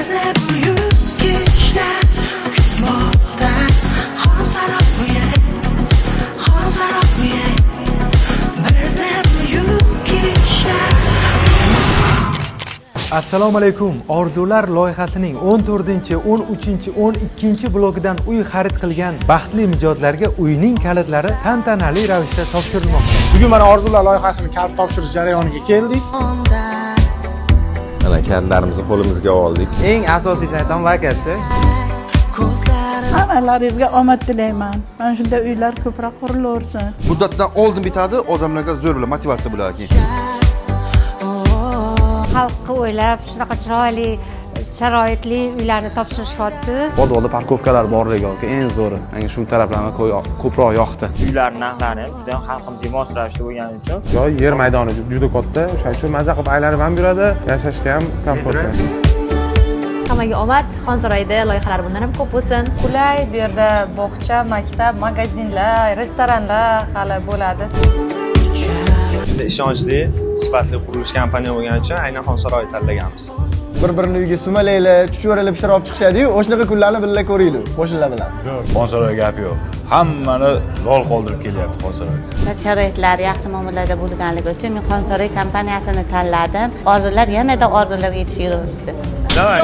bizni buyuk ishlar kutmoqda. Hoziroq uyay, hoziroq uyay, bizni buyuk ishlar. Assalomu alaykum. Orzular loyihasining 14, 13, 12 blokidan uy xarid qilgan baxtli mijozlarga uyning kalitlari tantanali ravishda topshirilmoqda. Bugun mana Orzular loyihasining kalit topshirish jarayoniga keldik. Mana kalitlarimizni qo'limizga oldik. Eng asosiysi aytam vakasi. Hammalaringizga omad tilayman. Mana shunday uylar ko'proq qurilaversin. Muddatdan oldin bitadi, odamlarga zo'r bilan motivatsiya bo'ladi. Xalqqa o'ylab shunaqa chiroyli sharoitli uylarni topshirishyapti. Podvalda parkovkalar borligi eng zo'ri. Menga shu taraflarni ko'proq yoqdi. Uylar narxlari ham juda xalqimizga mos ravishda bo'lgani uchun Joy, yer maydoni juda katta. O'shaning uchun maza qilib aylanib ham yuradi, yashashga ham komfortli. Hammaga omad. Xonsaroyda loyihalar bundan ham ko'p bo'lsin. Qulay, bu yerda bog'cha, maktab, magazinlar, restoranlar hali bo'ladi. Ishonchli, sifatli qurilish kompaniya bo'lgani uchun aynan Xonsaroy tanlaganmiz. Bir-birini uyga sumalaylar, chuchvaralab pishirib chiqishadi-yu, o'shanaqa kunlarni birga ko'ringlar, qo'shnilar bilan. Xonsaroy gap yo'q. Hammani lol qoldirib kelyapti Xonsaroy. Sharoitlar yaxshi muomalada bo'lganligi uchun men Xonsaroy kompaniyasini tanladim. Orzular yanada orzularga yetishaversin. Davay.